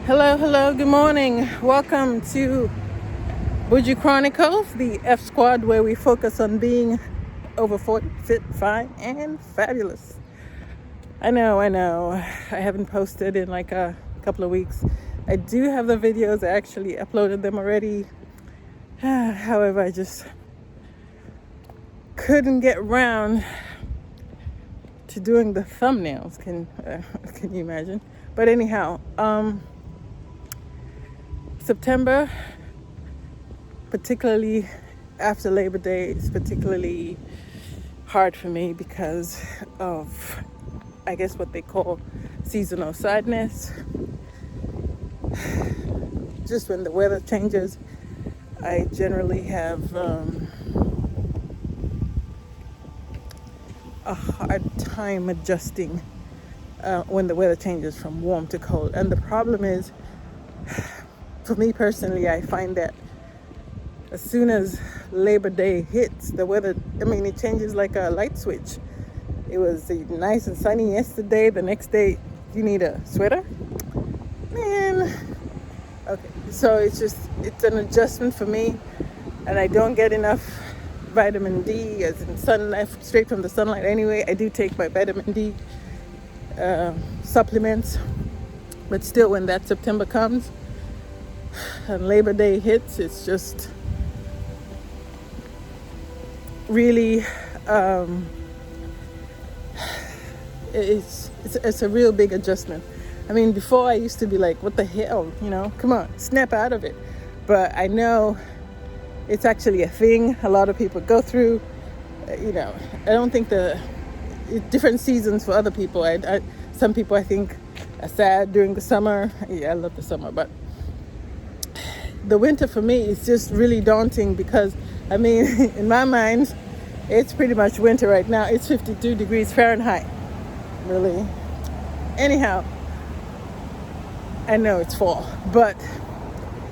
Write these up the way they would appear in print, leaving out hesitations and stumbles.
Hello, good morning. Welcome to Bougie Chronicles, the F Squad, where we focus on being over 40, fit, fine, and fabulous. I know. I haven't posted in like a couple of weeks. I do have the videos. I actually uploaded them already. However, I just couldn't get around to doing the thumbnails. Can you imagine? But anyhow, September, particularly after Labor Day, is particularly hard for me because of, I guess, what they call seasonal sadness. Just when the weather changes, I generally have a hard time adjusting when the weather changes from warm to cold. And the problem is, for me personally, I find that as soon as Labor Day hits, the weather, it changes like a light switch. It was nice and sunny yesterday. The next day, you need a sweater. Man. Okay, so it's an adjustment for me. And I don't get enough vitamin D, as in sunlight, straight from the sunlight anyway. I do take my vitamin D supplements. But still, when that September comes, and Labor Day hits, it's just really it's a real big adjustment. Before I used to be like, what the hell, come on, snap out of it. But I know it's actually a thing a lot of people go through. I don't think different seasons for other people. Some people I think are sad during the summer. Yeah, I love the summer, but the winter for me is just really daunting because, in my mind, it's pretty much winter right now. It's 52 degrees Fahrenheit, really. Anyhow, I know it's fall, but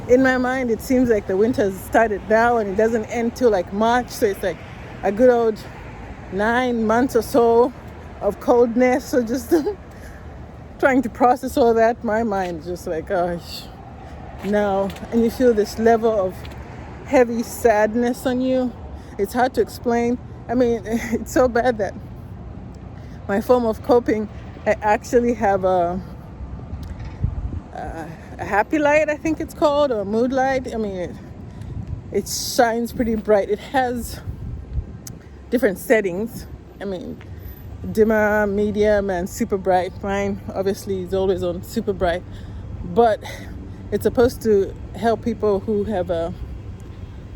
in my mind, it seems like the winter has started now and it doesn't end till like March. So it's like a good old 9 months or so of coldness. So just trying to process all that, my mind is just like, gosh. No, and you feel this level of heavy sadness on you. It's hard to explain. It's so bad that my form of coping, I actually have a happy light, I think it's called, or a mood light. It shines pretty bright. It has different settings. Dimmer, medium, and super bright. Mine, obviously, is always on super bright. But it's supposed to help people who have a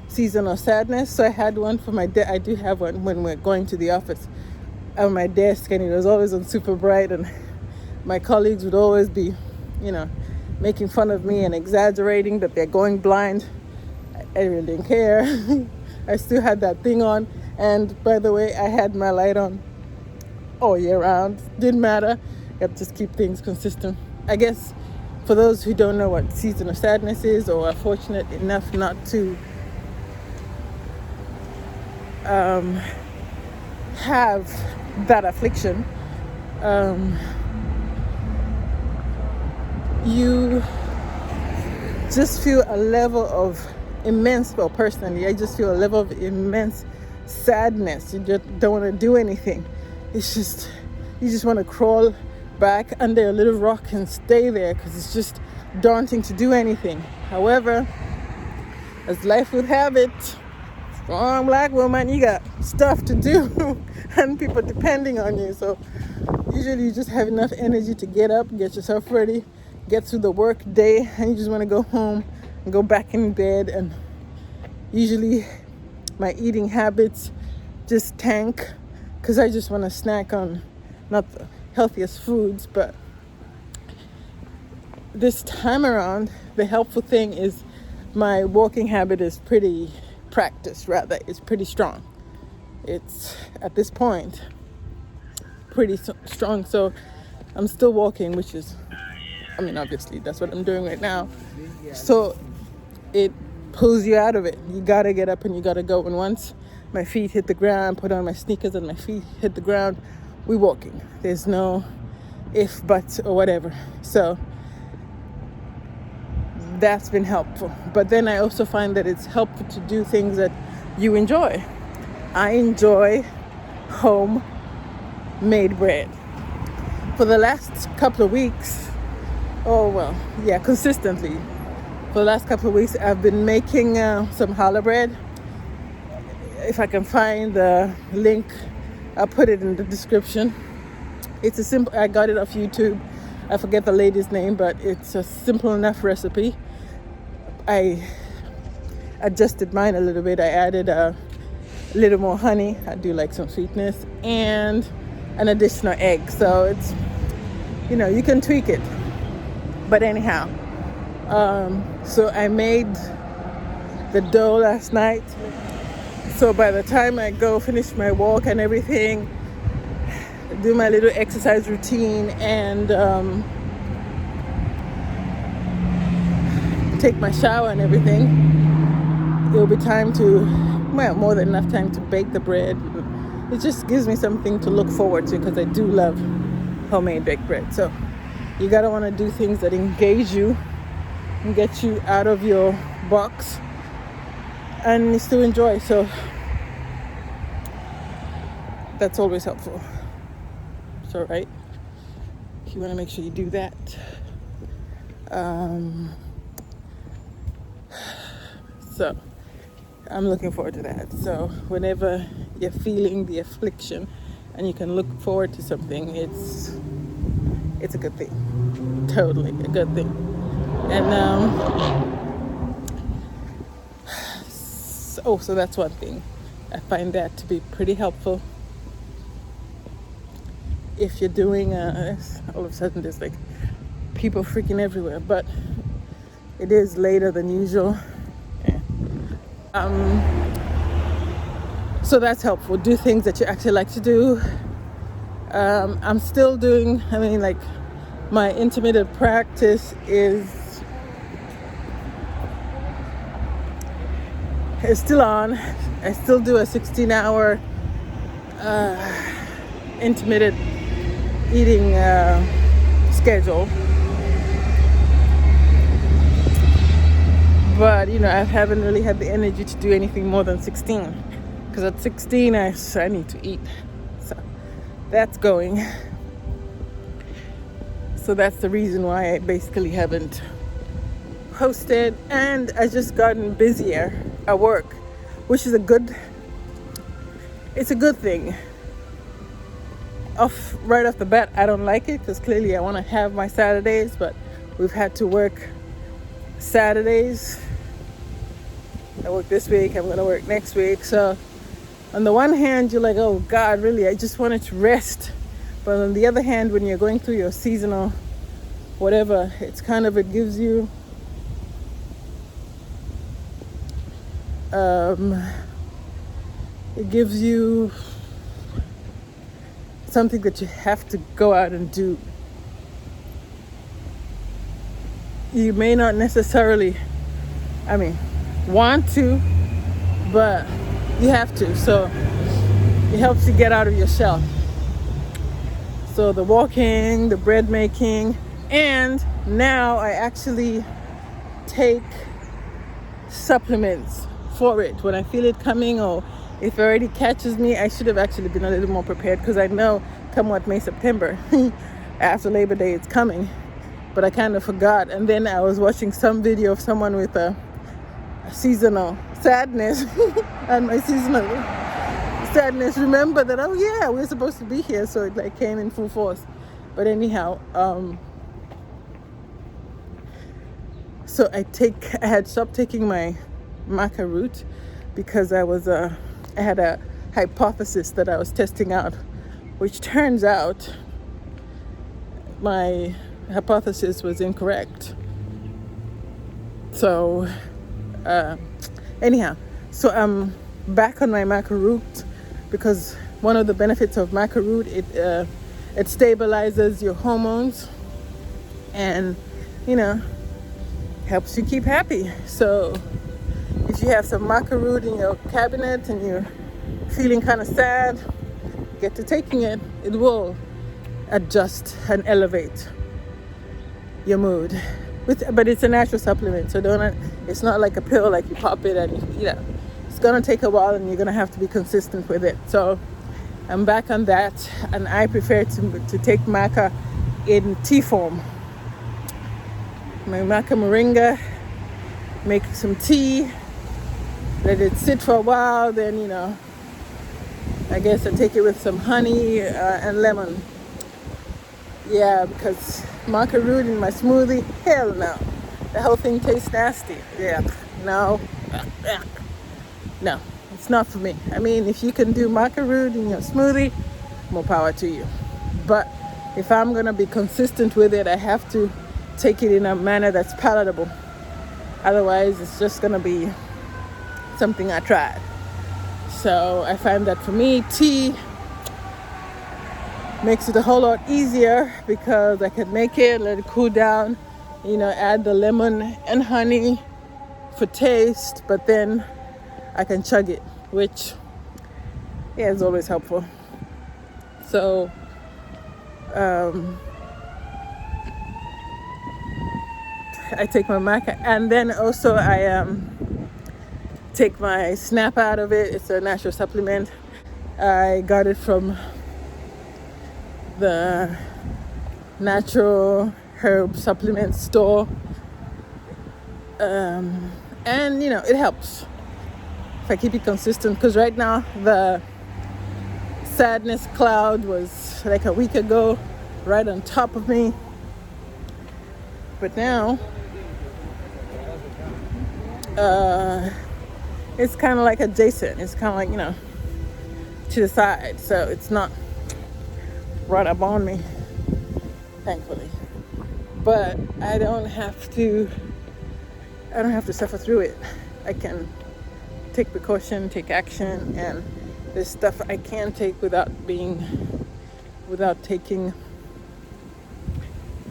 seasonal sadness. So I had one for my desk. I do have one when we're going to the office on my desk, and it was always on super bright. And my colleagues would always be, making fun of me and exaggerating that they're going blind. I really didn't care. I still had that thing on. And by the way, I had my light on all year round. Didn't matter. You have to just keep things consistent. I guess for those who don't know what season of sadness is, or are fortunate enough not to have that affliction, you just feel a level of personally, I just feel a level of immense sadness. You just don't want to do anything. It's just, you just want to crawl back under a little rock and stay there because it's just daunting to do anything. However, as life would have it, strong black woman, you got stuff to do and people depending on you. So usually you just have enough energy to get up, get yourself ready, get through the work day, and you just want to go home and go back in bed. And usually my eating habits just tank because I just want to snack on not the healthiest foods. But this time around, the helpful thing is my walking habit is pretty practiced, rather. It's pretty strong. It's, at this point, pretty strong. So I'm still walking, which is, obviously, that's what I'm doing right now. So it pulls you out of it. You got to get up and you got to go. And once my feet hit the ground, put on my sneakers and my feet hit the ground, we're walking. There's no if, buts, or whatever. So that's been helpful. But then I also find that it's helpful to do things that you enjoy. I enjoy homemade bread. For the last couple of weeks, consistently. For the last couple of weeks, I've been making some challah bread. If I can find the link, I'll put it in the description. It's a simple, I got it off YouTube. I forget the lady's name, but it's a simple enough recipe. I adjusted mine a little bit. I added a little more honey. I do like some sweetness, and an additional egg. So it's, you can tweak it. But anyhow, so I made the dough last night. So by the time I go finish my walk and everything, do my little exercise routine, and take my shower and everything, it'll be time to, more than enough time to bake the bread. It just gives me something to look forward to, because I do love homemade baked bread. So you gotta want to do things that engage you and get you out of your box and you still enjoy. So that's always helpful. So right, you want to make sure you do that. So I'm looking forward to that. So whenever you're feeling the affliction and you can look forward to something, it's a good thing. Totally a good thing. And so that's one thing. I find that to be pretty helpful. If you're doing all of a sudden there's like people freaking everywhere, but it is later than usual. So that's helpful. Do things that you actually like to do. I'm still doing, my intermittent practice is still on. I still do a 16-hour intermittent eating schedule, but I haven't really had the energy to do anything more than 16, because at 16 I need to eat. So that's going. So that's the reason why I basically haven't posted, and I just gotten busier at work, which is a good thing. Right off the bat, I don't like it, because clearly I want to have my Saturdays, but we've had to work Saturdays. I work this week, I'm going to work next week. So on the one hand, you're like, oh God, really, I just wanted to rest. But on the other hand, when you're going through your seasonal whatever, it gives you something that you have to go out and do. You may not necessarily, want to, but you have to. So it helps you get out of your shell. So the walking, the bread making, and now I actually take supplements for it when I feel it coming, or if it already catches me. I should have actually been a little more prepared, because I know come what may, September after Labor Day it's coming, but I kind of forgot. And then I was watching some video of someone with a seasonal sadness and my seasonal sadness remember that, oh yeah, we're supposed to be here. So it came in full force. But anyhow, so I had stopped taking my Maca Root, because I had a hypothesis that I was testing out, which turns out my hypothesis was incorrect. So anyhow, so I'm back on my Maca Root, because one of the benefits of Maca Root, it stabilizes your hormones and helps you keep happy. So if you have some Maca Root in your cabinet and you're feeling kind of sad, get to taking it. It will adjust and elevate your mood. but it's a natural supplement, so don't. It's not like a pill, like you pop it and it's gonna take a while, and you're gonna have to be consistent with it. So I'm back on that, and I prefer to take maca in tea form. My maca moringa, make some tea, let it sit for a while, then I guess I take it with some honey and lemon. Yeah, because Maca Root in my smoothie, hell no. The whole thing tastes nasty. Yeah, no, it's not for me. I mean, if you can do Maca Root in your smoothie, more power to you. But if I'm gonna be consistent with it, I have to take it in a manner that's palatable. Otherwise, it's just gonna be something I tried. So I find that for me, tea makes it a whole lot easier because I can make it, let it cool down, add the lemon and honey for taste, but then I can chug it, which is always helpful. So I take my maca, and then also I take my snap out of it. It's a natural supplement. I got it from the natural herb supplement store, and it helps if I keep it consistent, because right now the sadness cloud was like a week ago right on top of me, but now it's kind of like adjacent. It's kind of like to the side, so it's not right up on me, thankfully. But I don't have to suffer through it. I can take precaution, take action, and there's stuff I can take without taking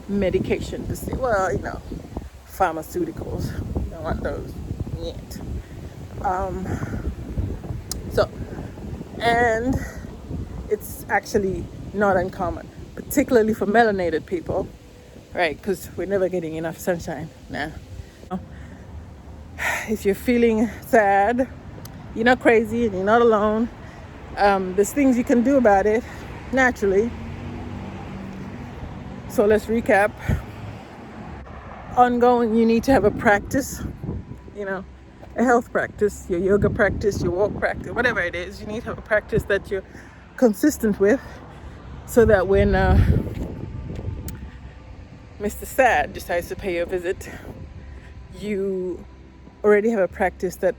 medication to say, pharmaceuticals. Don't want those yet. And it's actually not uncommon, particularly for melanated people, right? Because we're never getting enough sunshine now. If you're feeling sad, you're not crazy and you're not alone. There's things you can do about it naturally. So let's recap. Ongoing, you need to have a practice, a health practice, your yoga practice, your walk practice, whatever it is. You need to have a practice that you're consistent with, so that when Mr. Sad decides to pay you a visit, you already have a practice that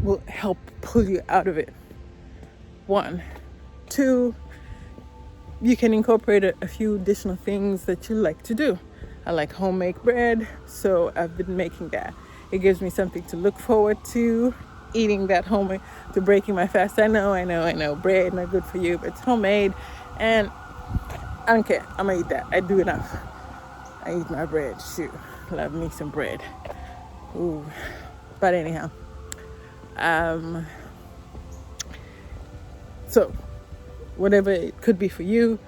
will help pull you out of it. 1. 2, you can incorporate a few additional things that you like to do. I like homemade bread, so I've been making that. It gives me something to look forward to, eating that homemade, to breaking my fast. I know, bread not good for you, but it's homemade, and I don't care. I'm gonna eat that. I do enough. I eat my bread. Shoot, love me some bread. Ooh, but anyhow, so whatever it could be for you,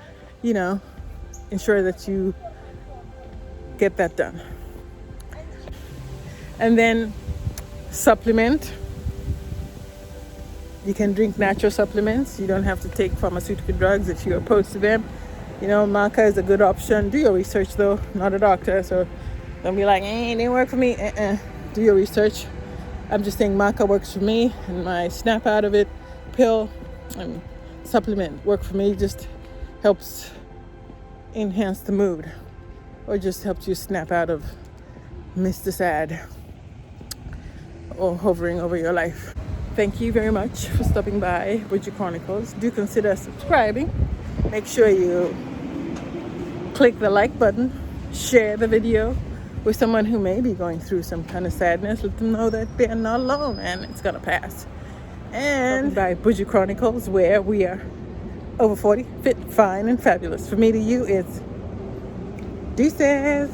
ensure that you get that done. And then supplement. You can drink natural supplements. You don't have to take pharmaceutical drugs if you're opposed to them. Maca is a good option. Do your research though. I'm not a doctor, so don't be like, it didn't work for me. Do your research. I'm just saying maca works for me, and my snap out of it pill and supplement work for me. Just helps enhance the mood, or just helps you snap out of Mr. Sad or hovering over your life. Thank you very much for stopping by Bridget Chronicles. Do consider subscribing. Make sure you click the like button, share the video with someone who may be going through some kind of sadness. Let them know that they're not alone and it's gonna pass. And by Bridget Chronicles, where we are over 40, fit, fine, and fabulous. From me to you, it's deuces.